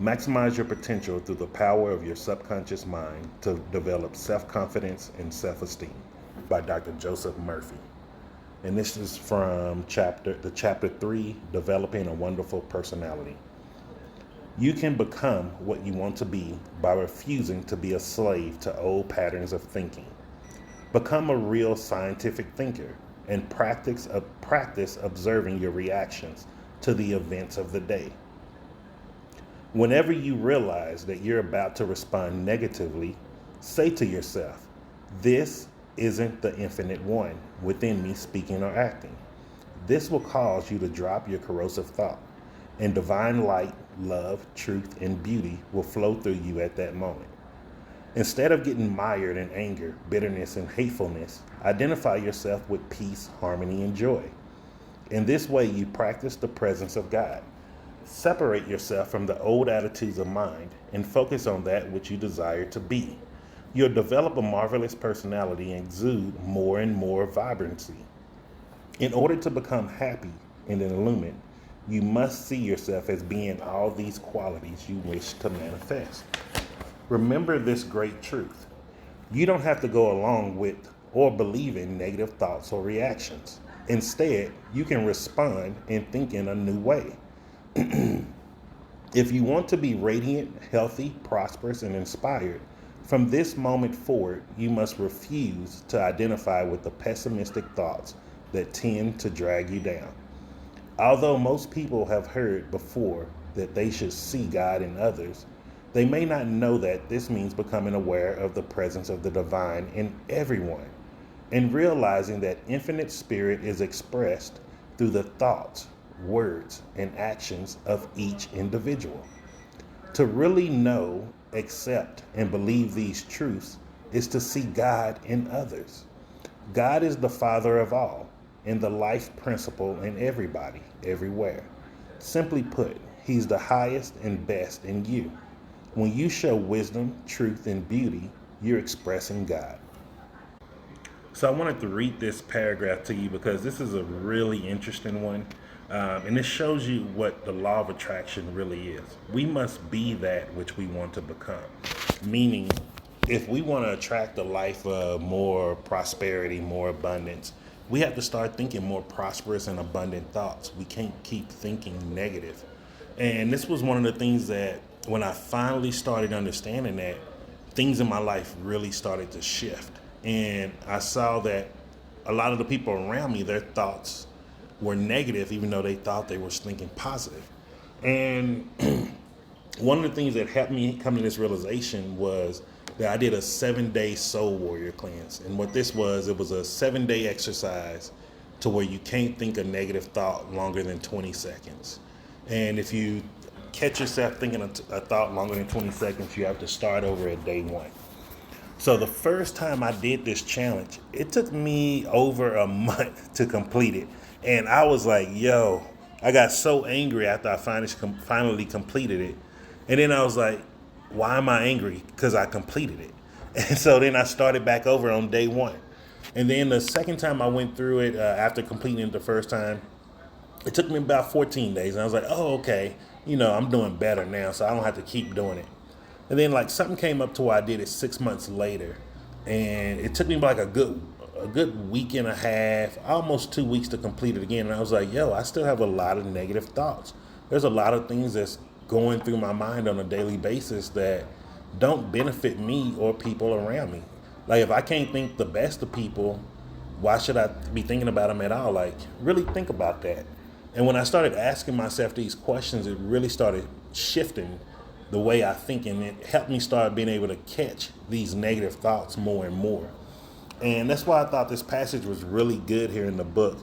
Maximize your potential through the power of your subconscious mind to develop self-confidence and self-esteem by Dr. Joseph Murphy. And this is from chapter 3, Developing a Wonderful Personality. You can become what you want to be by refusing to be a slave to old patterns of thinking. Become a real scientific thinker and practice observing your reactions to the events of the day. Whenever you realize that you're about to respond negatively, say to yourself, "This isn't the infinite one within me speaking or acting." This will cause you to drop your corrosive thought, and divine light, love, truth, and beauty will flow through you at that moment. Instead of getting mired in anger, bitterness, and hatefulness, identify yourself with peace, harmony, and joy. In this way, you practice the presence of God. Separate yourself from the old attitudes of mind and focus on that which you desire to be. You'll develop a marvelous personality and exude more and more vibrancy. In order to become happy and illumined, you must see yourself as being all these qualities you wish to manifest. Remember this great truth. You don't have to go along with or believe in negative thoughts or reactions. Instead, you can respond and think in a new way. If you want to be radiant, healthy, prosperous, and inspired, from this moment forward, you must refuse to identify with the pessimistic thoughts that tend to drag you down. Although most people have heard before that they should see God in others, they may not know that this means becoming aware of the presence of the divine in everyone and realizing that infinite spirit is expressed through the thoughts, words, and actions of each individual. To really know, accept, and believe these truths is to see God in others. God is the Father of all and the life principle in everybody, everywhere. Simply put, He's the highest and best in you. When you show wisdom, truth, and beauty, you're expressing God. So I wanted to read this paragraph to you because this is a really interesting one. And it shows you what the law of attraction really is. We must be that which we want to become. Meaning, if we want to attract a life of more prosperity, more abundance, we have to start thinking more prosperous and abundant thoughts. We can't keep thinking negative. And this was one of the things that when I finally started understanding that, things in my life really started to shift. And I saw that a lot of the people around me, their thoughts were negative, even though they thought they were thinking positive. And one of the things that helped me come to this realization was that I did a 7-day soul warrior cleanse. And what this was, it was a 7-day exercise to where you can't think a negative thought longer than 20 seconds. And if you catch yourself thinking a thought longer than 20 seconds, you have to start over at day one. So the first time I did this challenge, it took me over a month to complete it. And I was like, yo, I got so angry after I finally completed it. And then I was like, why am I angry? Because I completed it. And so then I started back over on day one. And then the second time I went through it, after completing it the first time, it took me about 14 days. And I was like, oh, okay, I'm doing better now, so I don't have to keep doing it. And then like something came up to where I did it 6 months later. And it took me like a good week and a half, almost 2 weeks to complete it again. And I was like, yo, I still have a lot of negative thoughts. There's a lot of things that's going through my mind on a daily basis that don't benefit me or people around me. Like if I can't think the best of people, why should I be thinking about them at all? Like really think about that. And when I started asking myself these questions, it really started shifting the way I think, and it helped me start being able to catch these negative thoughts more and more. And that's why I thought this passage was really good here in the book,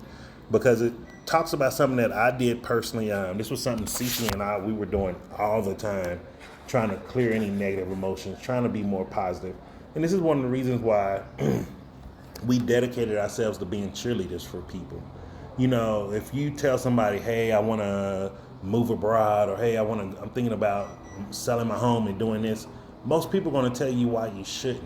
because it talks about something that I did personally. This was something Cece and we were doing all the time, trying to clear any negative emotions, trying to be more positive. And this is one of the reasons why we dedicated ourselves to being cheerleaders for people. If you tell somebody, hey, I want to move abroad, or hey, I'm thinking about selling my home and doing this, most people are going to tell you why you shouldn't.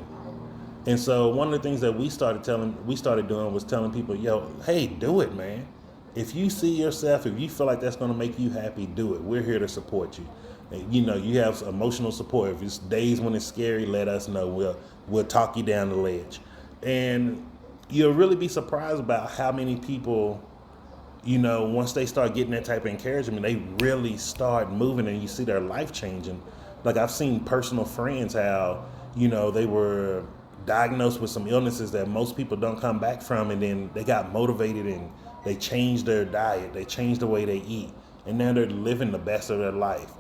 And so one of the things that we started doing was telling people, yo, hey, do it, man. If you see yourself, if you feel like that's going to make you happy, do it. We're here to support you. And, you know, you have emotional support. If it's days when it's scary, let us know. We'll talk you down the ledge. And you'll really be surprised about how many people, you know, once they start getting that type of encouragement, they really start moving and you see their life changing. Like I've seen personal friends how, you know, they were diagnosed with some illnesses that most people don't come back from, and then they got motivated and they changed their diet, they changed the way they eat, and now they're living the best of their life.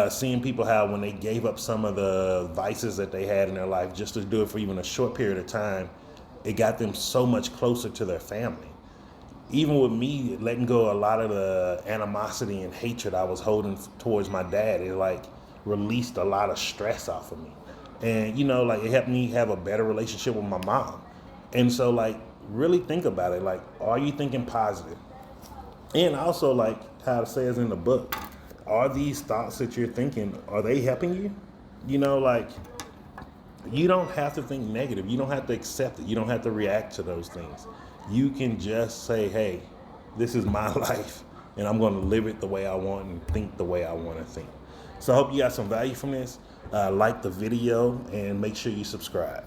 Seeing people how when they gave up some of the vices that they had in their life just to do it for even a short period of time, it got them so much closer to their family. Even with me letting go a lot of the animosity and hatred I was holding towards my dad, it like released a lot of stress off of me. And, you know, like it helped me have a better relationship with my mom. And so, like, really think about it. Like, are you thinking positive? And also, like how it says in the book, are these thoughts that you're thinking, are they helping you? You know, like, you don't have to think negative. You don't have to accept it. You don't have to react to those things. You can just say, hey, this is my life, and I'm going to live it the way I want and think the way I want to think. So I hope you got some value from this. Like the video and make sure you subscribe.